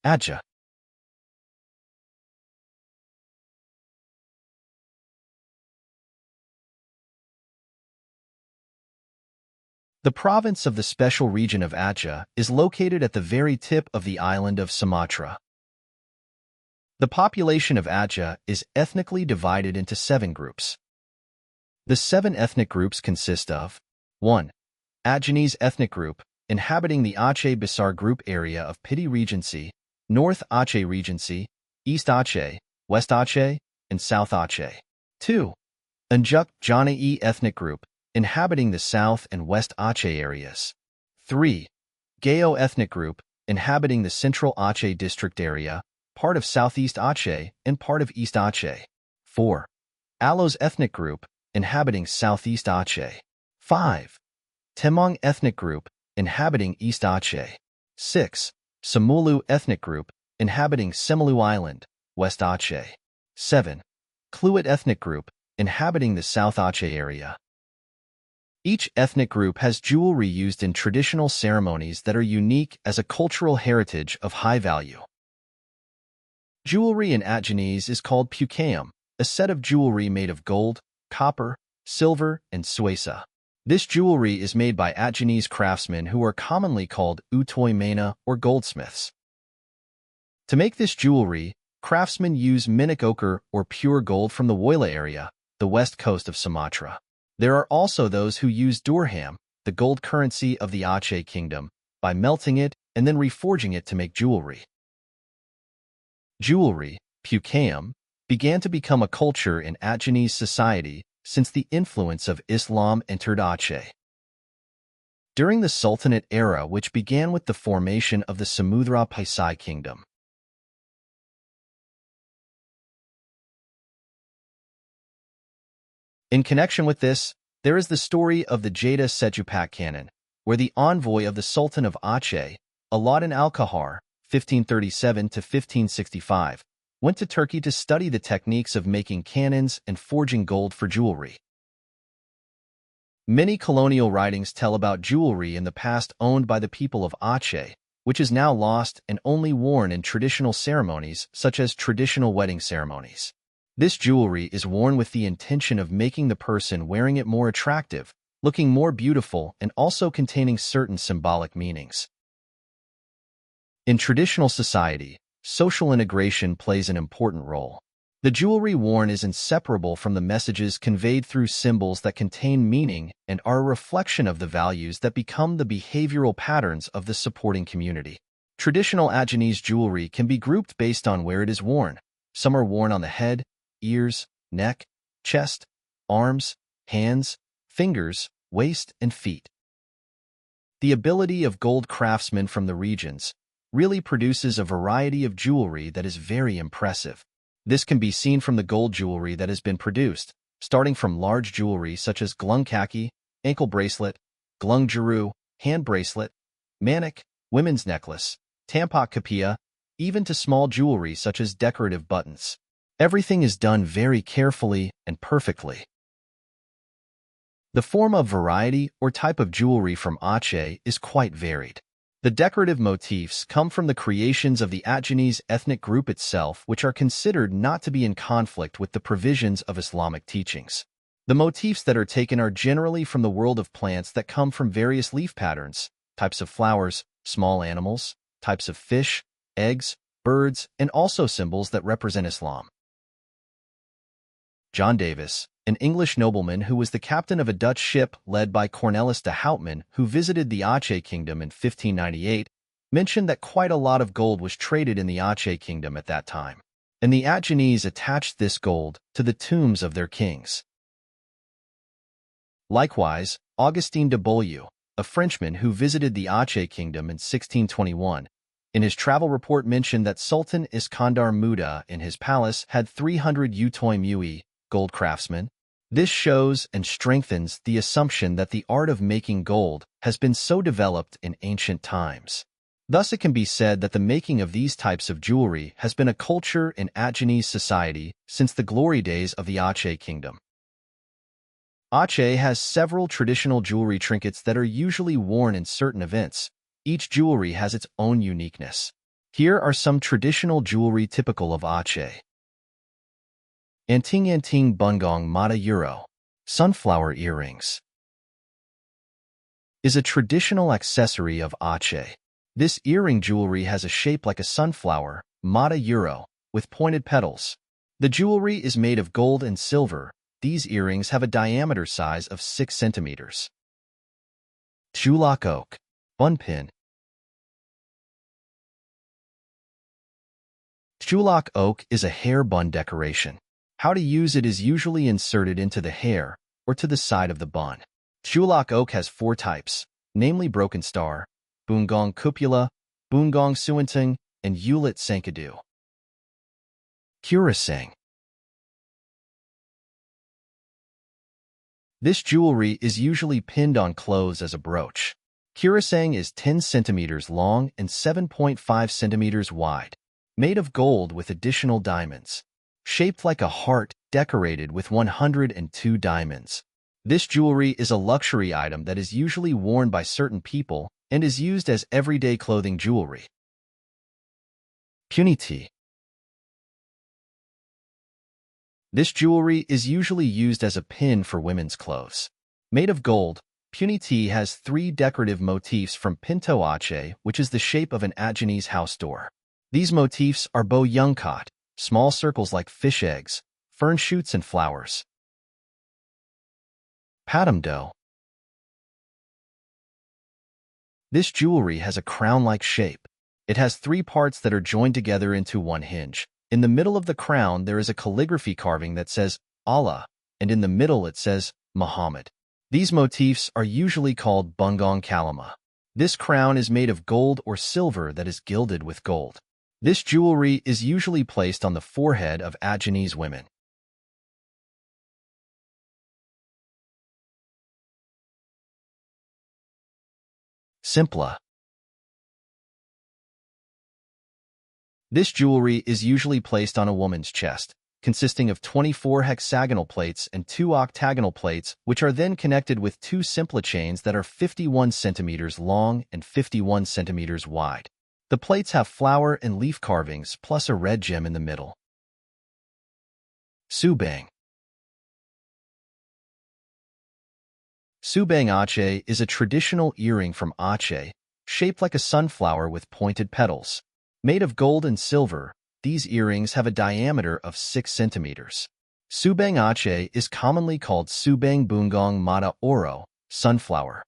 Aceh. The province of the special region of Aceh is located at the very tip of the island of Sumatra. The population of Aceh is ethnically divided into 7 groups. The 7 ethnic groups consist of 1. Acehnese ethnic group, inhabiting the Aceh Besar group area of Piti Regency, North Aceh Regency, East Aceh, West Aceh, and South Aceh. 2. Njuk Janai ethnic group, inhabiting the South and West Aceh areas. 3. Gayo ethnic group, inhabiting the Central Aceh district area, part of Southeast Aceh, and part of East Aceh. 4. Alos ethnic group, inhabiting Southeast Aceh. 5. Temong ethnic group, inhabiting East Aceh. 6. Semulu ethnic group, inhabiting Semulu Island, West Aceh. 7. Kluit ethnic group, inhabiting the South Aceh area. Each ethnic group has jewelry used in traditional ceremonies that are unique as a cultural heritage of high value. Jewelry in Acehnese is called pukeum, a set of jewelry made of gold, copper, silver, and suesa. This jewelry is made by Acehnese craftsmen who are commonly called utoy mena or goldsmiths. To make this jewelry, craftsmen use minyak ochre or pure gold from the Woyla area, the west coast of Sumatra. There are also those who use dirham, the gold currency of the Aceh kingdom, by melting it and then reforging it to make jewelry. Jewelry, pukeum, began to become a culture in Acehnese society since the influence of Islam entered Aceh. During the Sultanate era, which began with the formation of the Samudra Pasai kingdom. In connection with this, there is the story of the Jada Sejupak Canon, where the envoy of the Sultan of Aceh, Alauddin al-Qahar, 1537 to 1565, went to Turkey to study the techniques of making cannons and forging gold for jewelry. Many colonial writings tell about jewelry in the past owned by the people of Aceh, which is now lost and only worn in traditional ceremonies such as traditional wedding ceremonies. This jewelry is worn with the intention of making the person wearing it more attractive, looking more beautiful, and also containing certain symbolic meanings. In traditional society, social integration plays an important role. The jewelry worn is inseparable from the messages conveyed through symbols that contain meaning and are a reflection of the values that become the behavioral patterns of the supporting community. Traditional Acehnese jewelry can be grouped based on where it is worn. Some are worn on the head, ears, neck, chest, arms, hands, fingers, waist, and feet. The ability of gold craftsmen from the regions really produces a variety of jewelry that is very impressive. This can be seen from the gold jewelry that has been produced, starting from large jewelry such as glung kaki, ankle bracelet, glung juru, hand bracelet, manik, women's necklace, tampak kapia, even to small jewelry such as decorative buttons. Everything is done very carefully and perfectly. The form of variety or type of jewelry from Aceh is quite varied. The decorative motifs come from the creations of the Acehnese ethnic group itself, which are considered not to be in conflict with the provisions of Islamic teachings. The motifs that are taken are generally from the world of plants that come from various leaf patterns, types of flowers, small animals, types of fish, eggs, birds, and also symbols that represent Islam. John Davis, an English nobleman who was the captain of a Dutch ship led by Cornelis de Houtman, who visited the Aceh kingdom in 1598, mentioned that quite a lot of gold was traded in the Aceh kingdom at that time, and the Acehnese attached this gold to the tombs of their kings. Likewise, Augustin de Beaulieu, a Frenchman who visited the Aceh kingdom in 1621, in his travel report mentioned that Sultan Iskandar Muda in his palace had 300 utoy mui, gold craftsmen. This shows and strengthens the assumption that the art of making gold has been so developed in ancient times. Thus, it can be said that the making of these types of jewelry has been a culture in Acehnese society since the glory days of the Aceh kingdom. Aceh has several traditional jewelry trinkets that are usually worn in certain events. Each jewelry has its own uniqueness. Here are some traditional jewelry typical of Aceh. Anting-anting bunggong mata euro. Sunflower earrings is a traditional accessory of Aceh. This earring jewelry has a shape like a sunflower, mata euro, with pointed petals. The jewelry is made of gold and silver. These earrings have a diameter size of 6 centimeters. Julak oak. Bun pin. Julak oak is a hair bun decoration. How to use it is usually inserted into the hair or to the side of the bun. Julak oak has 4 types, namely broken star, bunggong cupula, bunggong suanteng, and ulit sankadu. Curasang. This jewelry is usually pinned on clothes as a brooch. Curasang is 10 centimeters long and 7.5 centimeters wide, made of gold with additional diamonds, shaped like a heart decorated with 102 diamonds. This jewelry is a luxury item that is usually worn by certain people and is used as everyday clothing jewelry. Puniti. This jewelry is usually used as a pin for women's clothes. Made of gold, puniti has 3 decorative motifs from Pinto Aceh, which is the shape of an Agenese house door. These motifs are bo yungkot, small circles like fish eggs, fern shoots and flowers. Patamdo. This jewelry has a crown-like shape. It has 3 parts that are joined together into one hinge. In the middle of the crown, there is a calligraphy carving that says Allah, and in the middle it says Muhammad. These motifs are usually called bunggong kalama. This crown is made of gold or silver that is gilded with gold. This jewelry is usually placed on the forehead of Agenese women. Simpla. This jewelry is usually placed on a woman's chest, consisting of 24 hexagonal plates and 2 octagonal plates, which are then connected with 2 simpla chains that are 51 centimeters long and 51 centimeters wide. The plates have flower and leaf carvings plus a red gem in the middle. Subang. Subang Aceh is a traditional earring from Aceh, shaped like a sunflower with pointed petals. Made of gold and silver, these earrings have a diameter of 6 centimeters. Subang Aceh is commonly called Subang bunggong mata oro, sunflower.